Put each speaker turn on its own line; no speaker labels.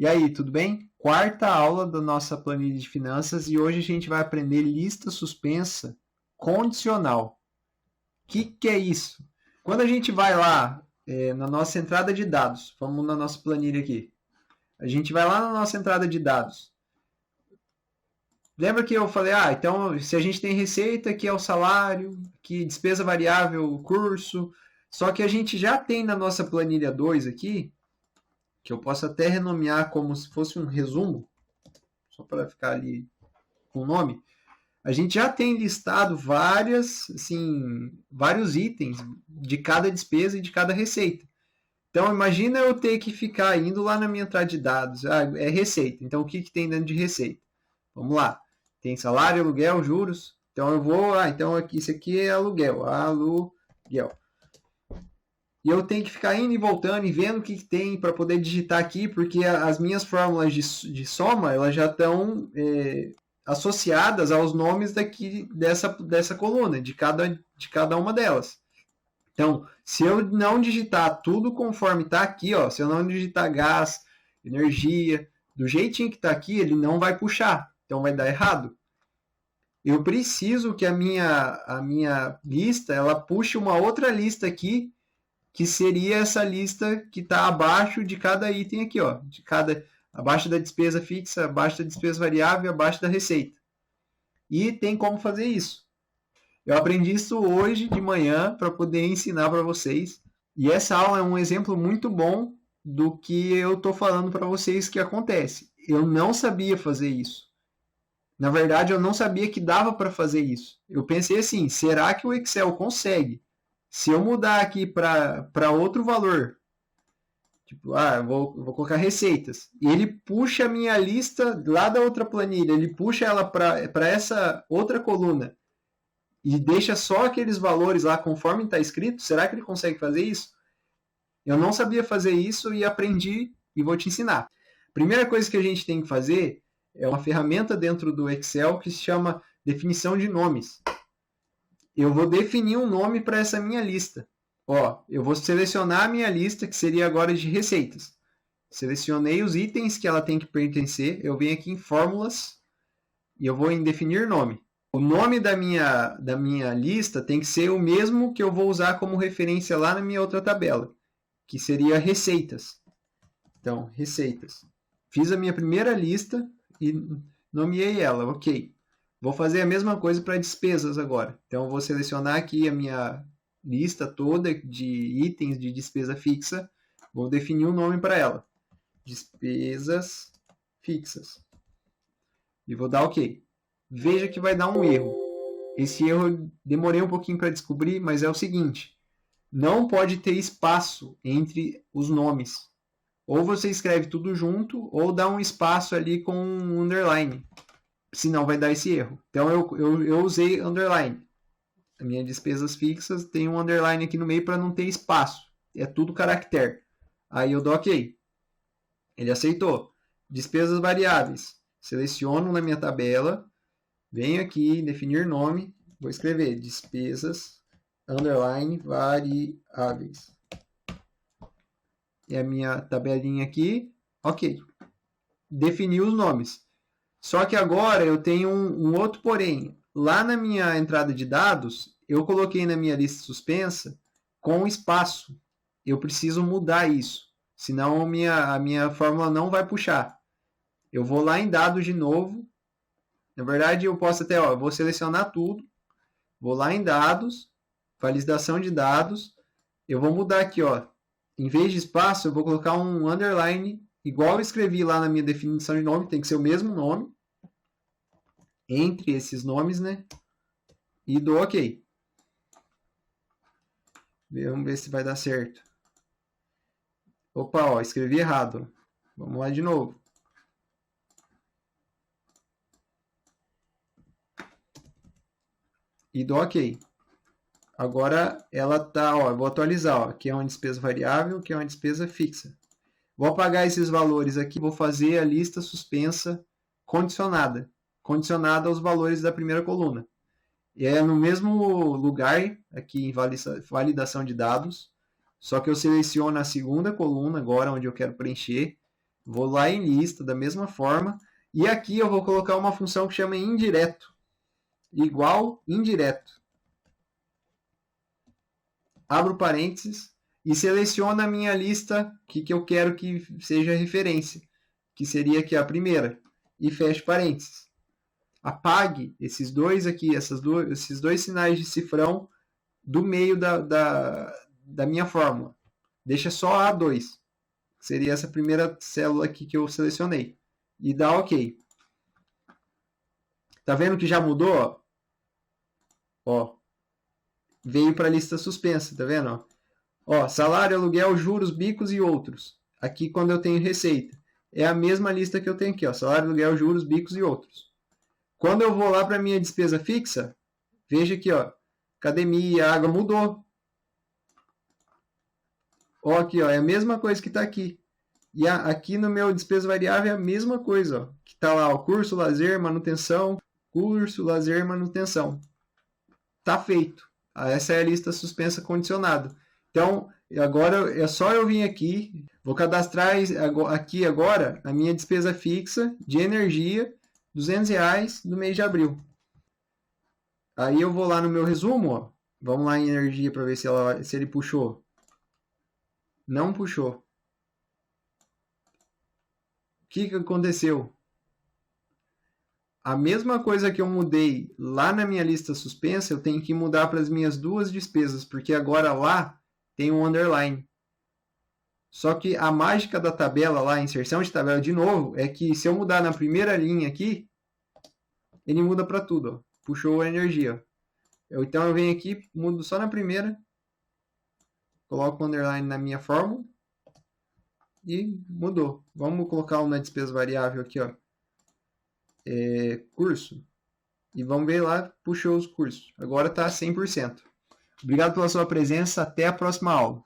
E aí, tudo bem? Quarta aula da nossa planilha de finanças e hoje a gente vai aprender lista suspensa condicional. O que é isso? Quando a gente vai lá na nossa entrada de dados, vamos na nossa planilha aqui. A gente vai lá na nossa entrada de dados. Lembra que eu falei, então se a gente tem receita, aqui é o salário, aqui despesa variável, curso. Só que a gente já tem na nossa planilha 2 aqui, que eu posso até renomear como se fosse um resumo, só para ficar ali com o nome, a gente já tem listado vários itens de cada despesa e de cada receita. Então, imagina eu ter que ficar indo lá na minha entrada de dados. É receita. Então, o que tem dentro de receita? Vamos lá. Tem salário, aluguel, juros. Então, eu vou... então isso aqui é aluguel. Aluguel. E eu tenho que ficar indo e voltando e vendo o que tem para poder digitar aqui, porque as minhas fórmulas de soma elas já estão associadas aos nomes dessa coluna, de cada uma delas. Então, se eu não digitar tudo conforme está aqui, ó, se eu não digitar gás, energia, do jeitinho que está aqui, ele não vai puxar. Então, vai dar errado. Eu preciso que a minha lista ela puxe uma outra lista aqui, que seria essa lista que está abaixo de cada item aqui, ó, abaixo da despesa fixa, abaixo da despesa variável, abaixo da receita. E tem como fazer isso. Eu aprendi isso hoje de manhã para poder ensinar para vocês. E essa aula é um exemplo muito bom do que eu estou falando para vocês que acontece. Eu não sabia fazer isso. Na verdade, eu não sabia que dava para fazer isso. Eu pensei assim, será que o Excel consegue? Se eu mudar aqui para outro valor, tipo, vou colocar receitas, e ele puxa a minha lista lá da outra planilha, ele puxa ela para essa outra coluna e deixa só aqueles valores lá conforme está escrito, será que ele consegue fazer isso? Eu não sabia fazer isso e aprendi e vou te ensinar. A primeira coisa que a gente tem que fazer é uma ferramenta dentro do Excel que se chama definição de nomes. Eu vou definir um nome para essa minha lista. Ó, eu vou selecionar a minha lista, que seria agora de receitas. Selecionei os itens que ela tem que pertencer. Eu venho aqui em fórmulas e eu vou em definir nome. O nome da minha lista tem que ser o mesmo que eu vou usar como referência lá na minha outra tabela, que seria receitas. Então, receitas. Fiz a minha primeira lista e nomeei ela, ok. Vou fazer a mesma coisa para despesas agora. Então, eu vou selecionar aqui a minha lista toda de itens de despesa fixa. Vou definir um nome para ela. Despesas fixas. E vou dar ok. Veja que vai dar um erro. Esse erro eu demorei um pouquinho para descobrir, mas é o seguinte. Não pode ter espaço entre os nomes. Ou você escreve tudo junto, ou dá um espaço ali com um underline. Senão vai dar esse erro. Então eu usei underline. As minhas despesas fixas tem um underline aqui no meio para não ter espaço. É tudo caractere. Aí eu dou ok. Ele aceitou. Despesas variáveis. Seleciono na minha tabela. Venho aqui, definir nome. Vou escrever despesas underline variáveis. E a minha tabelinha aqui. Ok. Defini os nomes. Só que agora eu tenho um outro porém. Lá na minha entrada de dados, eu coloquei na minha lista suspensa com espaço. Eu preciso mudar isso. Senão a minha fórmula não vai puxar. Eu vou lá em dados de novo. Na verdade, eu posso até, eu vou selecionar tudo. Vou lá em dados, validação de dados. Eu vou mudar aqui, em vez de espaço, eu vou colocar um underline igual eu escrevi lá na minha definição de nome, tem que ser o mesmo nome, entre esses nomes, né? E dou ok. Vamos ver se vai dar certo. Opa, escrevi errado. Vamos lá de novo. E dou ok. Agora ela tá, eu vou atualizar, aqui é uma despesa variável, aqui é uma despesa fixa. Vou apagar esses valores aqui, vou fazer a lista suspensa condicionada aos valores da primeira coluna. E é no mesmo lugar, aqui em validação de dados, só que eu seleciono a segunda coluna agora, onde eu quero preencher, Vou lá em lista, da mesma forma. E aqui eu vou colocar uma função que chama indireto. Igual indireto. Abro parênteses e seleciono a minha lista que eu quero que seja referência. Que seria aqui a primeira. E fecho parênteses. Apague esses dois aqui, esses dois sinais de cifrão do meio da minha fórmula. Deixa só A2. Seria essa primeira célula aqui que eu selecionei. E dá OK. Tá vendo que já mudou? Ó, veio para a lista suspensa, tá vendo? Ó, salário, aluguel, juros, bicos e outros. Aqui quando eu tenho receita. É a mesma lista que eu tenho aqui, ó, salário, aluguel, juros, bicos e outros. Quando eu vou lá para minha despesa fixa, veja aqui, ó, academia, água, mudou. Ó, aqui, ó, é a mesma coisa que está aqui. E aqui no meu despesa variável é a mesma coisa, ó, que está lá, ó, curso, lazer, manutenção, curso, lazer, manutenção. Tá feito. Essa é a lista suspensa condicionada. Então, agora é só eu vir aqui, vou cadastrar aqui agora a minha despesa fixa de energia, R$200 do mês de abril. Aí eu vou lá no meu resumo, ó, vamos lá em energia para ver se ele puxou. Não puxou. O que aconteceu? A mesma coisa que eu mudei lá na minha lista suspensa, eu tenho que mudar para as minhas duas despesas, porque agora lá tem um underline. Só que a mágica da tabela lá, inserção de tabela de novo, é que se eu mudar na primeira linha aqui, ele muda para tudo. Ó. Puxou a energia. Então eu venho aqui, mudo só na primeira, coloco o underline na minha fórmula e mudou. Vamos colocar uma despesa variável aqui, ó. Curso. E vamos ver lá, puxou os cursos. Agora está 100%. Obrigado pela sua presença. Até a próxima aula.